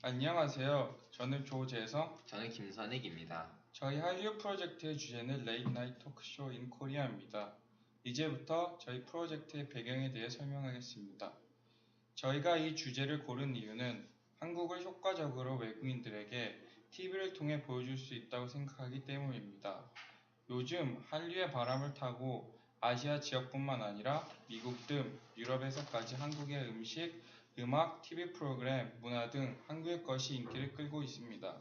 안녕하세요. 저는 조재성. 저는 김선익입니다. 저희 한류 프로젝트의 주제는 Late Night Talk Show in Korea입니다. 이제부터 저희 프로젝트의 배경에 대해 설명하겠습니다. 저희가 이 주제를 고른 이유는 한국을 효과적으로 외국인들에게 TV를 통해 보여줄 수 있다고 생각하기 때문입니다. 요즘 한류의 바람을 타고 아시아 지역뿐만 아니라 미국 등 유럽에서까지 한국의 음식, 음악, TV 프로그램, 문화 등 한국의 것이 인기를 끌고 있습니다.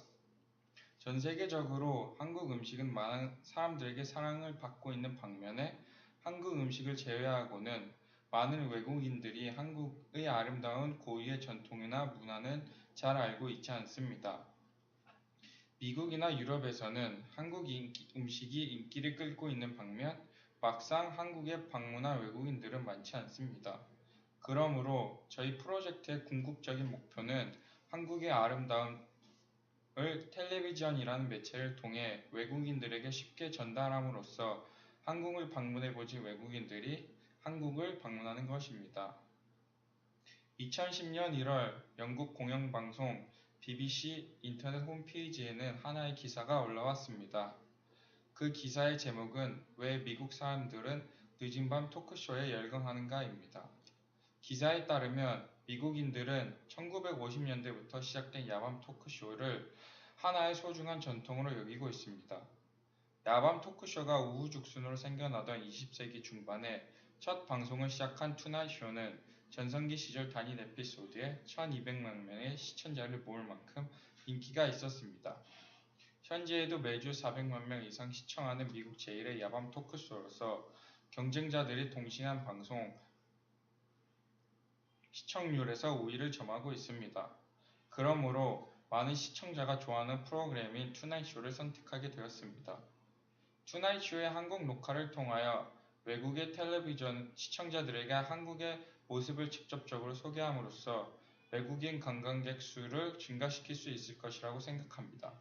전 세계적으로 한국 음식은 많은 사람들에게 사랑을 받고 있는 반면에 한국 음식을 제외하고는 많은 외국인들이 한국의 아름다운 고유의 전통이나 문화는 잘 알고 있지 않습니다. 미국이나 유럽에서는 한국 음식이 인기를 끌고 있는 반면 막상 한국에 방문한 외국인들은 많지 않습니다. 그러므로 저희 프로젝트의 궁극적인 목표는 한국의 아름다움을 텔레비전이라는 매체를 통해 외국인들에게 쉽게 전달함으로써 한국을 방문해보지 외국인들이 한국을 방문하는 것입니다. 2010년 1월 영국 공영방송 BBC 인터넷 홈페이지에는 하나의 기사가 올라왔습니다. 그 기사의 제목은 왜 미국 사람들은 늦은 밤 토크쇼에 열광하는가입니다. 기사에 따르면 미국인들은 1950년대부터 시작된 야밤 토크쇼를 하나의 소중한 전통으로 여기고 있습니다. 야밤 토크쇼가 우후죽순으로 생겨나던 20세기 중반에 첫 방송을 시작한 투나잇 쇼는 전성기 시절 단일 에피소드에 1200만 명의 시청자를 모을 만큼 인기가 있었습니다. 현재에도 매주 400만 명 이상 시청하는 미국 제1의 야밤 토크쇼로서 경쟁자들이 동시한 방송 시청률에서 우위를 점하고 있습니다. 그러므로 많은 시청자가 좋아하는 프로그램인 투나잇 쇼를 선택하게 되었습니다. 투나잇 쇼의 한국 녹화를 통하여 외국의 텔레비전 시청자들에게 한국의 모습을 직접적으로 소개함으로써 외국인 관광객 수를 증가시킬 수 있을 것이라고 생각합니다.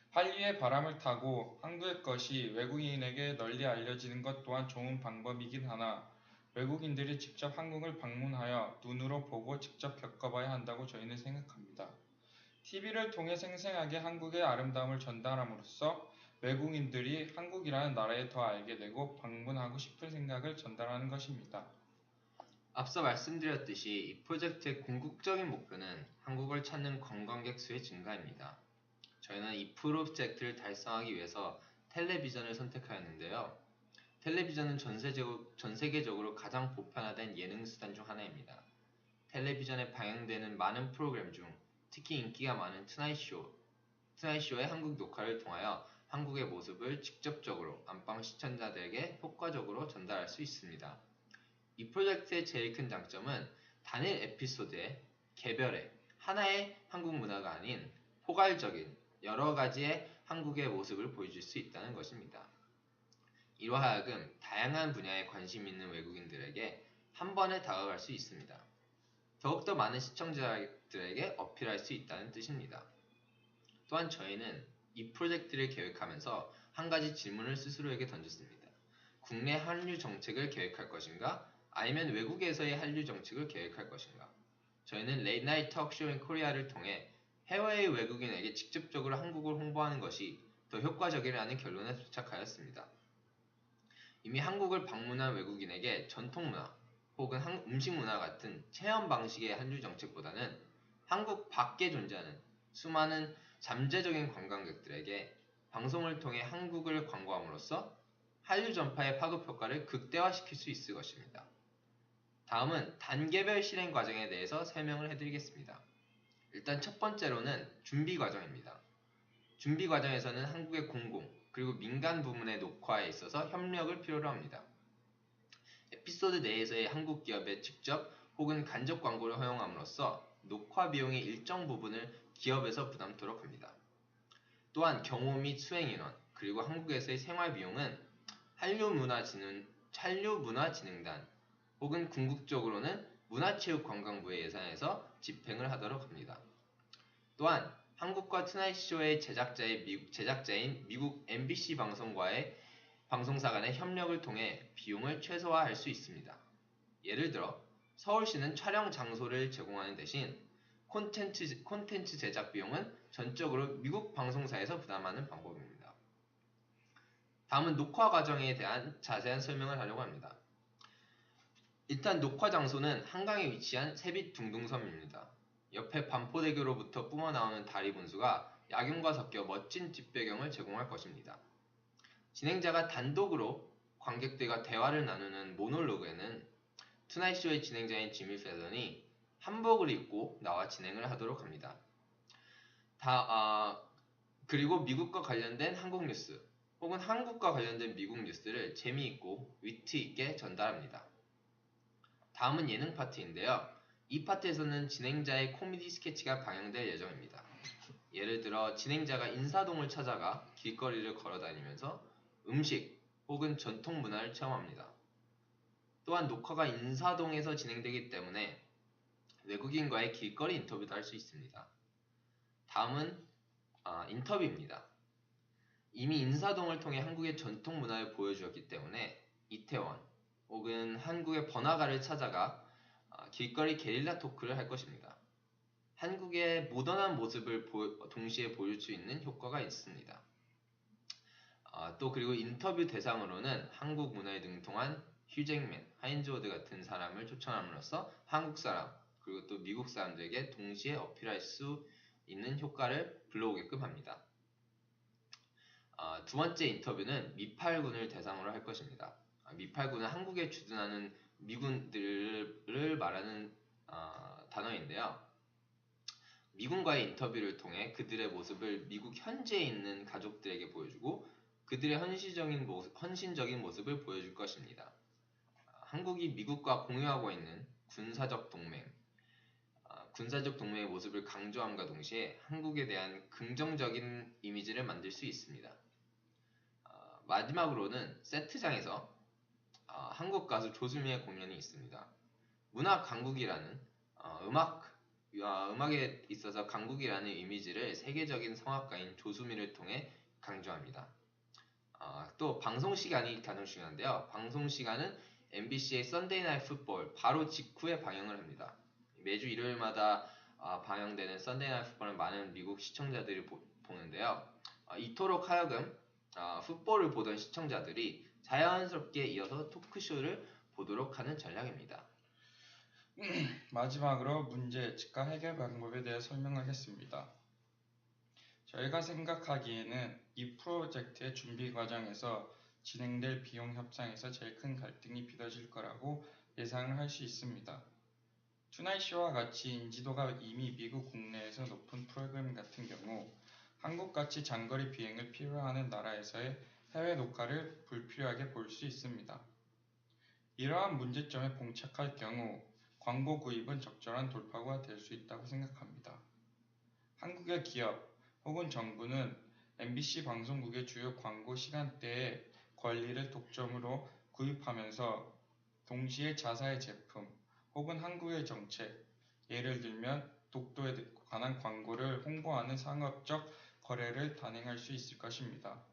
한류의 바람을 타고 한국의 것이 외국인에게 널리 알려지는 것 또한 좋은 방법이긴 하나 외국인들이 직접 한국을 방문하여 눈으로 보고 직접 겪어봐야 한다고 저희는 생각합니다. TV를 통해 생생하게 한국의 아름다움을 전달함으로써 외국인들이 한국이라는 나라에 더 알게 되고 방문하고 싶은 생각을 전달하는 것입니다. 앞서 말씀드렸듯이 이 프로젝트의 궁극적인 목표는 한국을 찾는 관광객 수의 증가입니다. 저희는 이 프로젝트를 달성하기 위해서 텔레비전을 선택하였는데요. 텔레비전은 전 세계적으로 가장 보편화된 예능 수단 중 하나입니다. 텔레비전에 방영되는 많은 프로그램 중 특히 인기가 많은 투나잇쇼의 한국 녹화를 통하여 한국의 모습을 직접적으로 안방 시청자들에게 효과적으로 전달할 수 있습니다. 이 프로젝트의 제일 큰 장점은 단일 에피소드에 개별의 하나의 한국 문화가 아닌 포괄적인 여러 가지의 한국의 모습을 보여줄 수 있다는 것입니다. 이로 하여금 다양한 분야에 관심 있는 외국인들에게 한 번에 다가갈 수 있습니다. 더욱더 많은 시청자들에게 어필할 수 있다는 뜻입니다. 또한 저희는 이 프로젝트를 계획하면서 한 가지 질문을 스스로에게 던졌습니다. 국내 한류 정책을 계획할 것인가? 아니면 외국에서의 한류 정책을 계획할 것인가? 저희는 Late Night Talk Show in Korea를 통해 해외의 외국인에게 직접적으로 한국을 홍보하는 것이 더 효과적이라는 결론에 도착하였습니다. 이미 한국을 방문한 외국인에게 전통문화 혹은 음식문화 같은 체험 방식의 한류 정책보다는 한국 밖에 존재하는 수많은 잠재적인 관광객들에게 방송을 통해 한국을 광고함으로써 한류 전파의 파급 효과를 극대화시킬 수 있을 것입니다. 다음은 단계별 실행 과정에 대해서 설명을 해드리겠습니다. 일단 첫 번째로는 준비 과정입니다. 준비 과정에서는 한국의 공공 그리고 민간 부문의 녹화에 있어서 협력을 필요로 합니다. 에피소드 내에서의 한국 기업에 직접 혹은 간접 광고를 허용함으로써 녹화 비용의 일정 부분을 기업에서 부담토록 합니다. 또한 경호 및 수행 인원 그리고 한국에서의 생활 비용은 한류문화진흥단 혹은 궁극적으로는 문화체육관광부의 예산에서 집행을 하도록 합니다. 또한 한국과 투나잇쇼의 제작자인 미국 MBC 방송과의 방송사 간의 협력을 통해 비용을 최소화할 수 있습니다. 예를 들어 서울시는 촬영 장소를 제공하는 대신 콘텐츠 제작 비용은 전적으로 미국 방송사에서 부담하는 방법입니다. 다음은 녹화 과정에 대한 자세한 설명을 하려고 합니다. 일단 녹화 장소는 한강에 위치한 세빛 둥둥섬입니다. 옆에 반포대교로부터 뿜어나오는 다리 분수가 야경과 섞여 멋진 뒷배경을 제공할 것입니다. 진행자가 단독으로 관객들과 대화를 나누는 모놀로그에는 투나잇 쇼의 진행자인 지미 펠런이 한복을 입고 나와 진행을 하도록 합니다. 그리고 미국과 관련된 한국 뉴스 혹은 한국과 관련된 미국 뉴스를 재미있고 위트 있게 전달합니다. 다음은 예능 파트인데요. 이 파트에서는 진행자의 코미디 스케치가 방영될 예정입니다. 예를 들어 진행자가 인사동을 찾아가 길거리를 걸어다니면서 음식 혹은 전통 문화를 체험합니다. 또한 녹화가 인사동에서 진행되기 때문에 외국인과의 길거리 인터뷰도 할 수 있습니다. 다음은 인터뷰입니다. 이미 인사동을 통해 한국의 전통 문화를 보여주었기 때문에 이태원 혹은 한국의 번화가를 찾아가 길거리 게릴라 토크를 할 것입니다. 한국의 모던한 모습을 동시에 보여줄 수 있는 효과가 있습니다. 또 그리고 인터뷰 대상으로는 한국 문화에 능통한 휴잭맨, 하인즈 워드 같은 사람을 초청함으로써 한국 사람 그리고 또 미국 사람들에게 동시에 어필할 수 있는 효과를 불러오게끔 합니다. 두 번째 인터뷰는 미팔군을 대상으로 할 것입니다. 미팔군은 한국에 주둔하는 미군들을 말하는 단어인데요. 미군과의 인터뷰를 통해 그들의 모습을 미국 현지에 있는 가족들에게 보여주고 그들의 헌신적인 모습을 보여줄 것입니다. 한국이 미국과 공유하고 있는 군사적 동맹의 모습을 강조함과 동시에 한국에 대한 긍정적인 이미지를 만들 수 있습니다. 마지막으로는 세트장에서 한국 가수 조수미의 공연이 있습니다. 문화 강국이라는 음악에 있어서 강국이라는 이미지를 세계적인 성악가인 조수미를 통해 강조합니다. 또 방송 시간이 가장 중요한데요. 방송 시간은 MBC의 썬데이 나잇 풋볼 바로 직후에 방영을 합니다. 매주 일요일마다 방영되는 썬데이 나잇 풋볼은 많은 미국 시청자들이 보는데요. 이토록 하여금 풋볼을 보던 시청자들이 자연스럽게 이어서 토크쇼를 보도록 하는 전략입니다. 마지막으로 문제 예측과 해결 방법에 대해 설명하겠습니다. 저희가 생각하기에는 이 프로젝트의 준비 과정에서 진행될 비용 협상에서 제일 큰 갈등이 빚어질 거라고 예상을 할 수 있습니다. 투나잇쇼와 같이 인지도가 이미 미국 국내에서 높은 프로그램 같은 경우 한국같이 장거리 비행을 필요하는 나라에서의 해외 녹화를 불필요하게 볼 수 있습니다. 이러한 문제점에 봉착할 경우 광고 구입은 적절한 돌파구가 될 수 있다고 생각합니다. 한국의 기업 혹은 정부는 MBC 방송국의 주요 광고 시간대에 권리를 독점으로 구입하면서 동시에 자사의 제품 혹은 한국의 정책, 예를 들면 독도에 관한 광고를 홍보하는 상업적 거래를 단행할 수 있을 것입니다.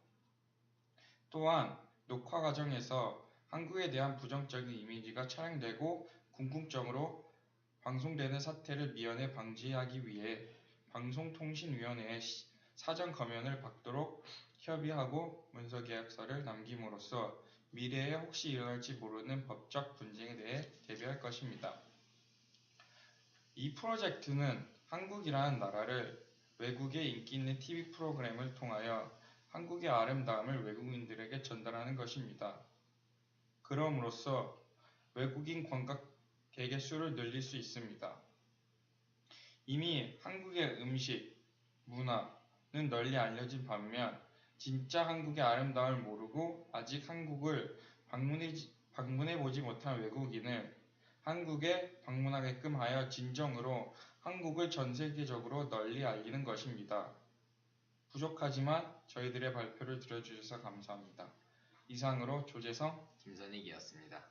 또한 녹화 과정에서 한국에 대한 부정적인 이미지가 촬영되고 궁극적으로 방송되는 사태를 미연에 방지하기 위해 방송통신위원회에 사전 검연을 받도록 협의하고 문서계약서를 남김으로써 미래에 혹시 일어날지 모르는 법적 분쟁에 대해 대비할 것입니다. 이 프로젝트는 한국이라는 나라를 외국의 인기 있는 TV 프로그램을 통하여 한국의 아름다움을 외국인들에게 전달하는 것입니다. 그럼으로써 외국인 관광객의 수를 늘릴 수 있습니다. 이미 한국의 음식, 문화는 널리 알려진 반면 진짜 한국의 아름다움을 모르고 아직 한국을 방문해보지 못한 외국인을 한국에 방문하게끔 하여 진정으로 한국을 전 세계적으로 널리 알리는 것입니다. 부족하지만 저희들의 발표를 들어주셔서 감사합니다. 이상으로 조재성, 김선익이었습니다.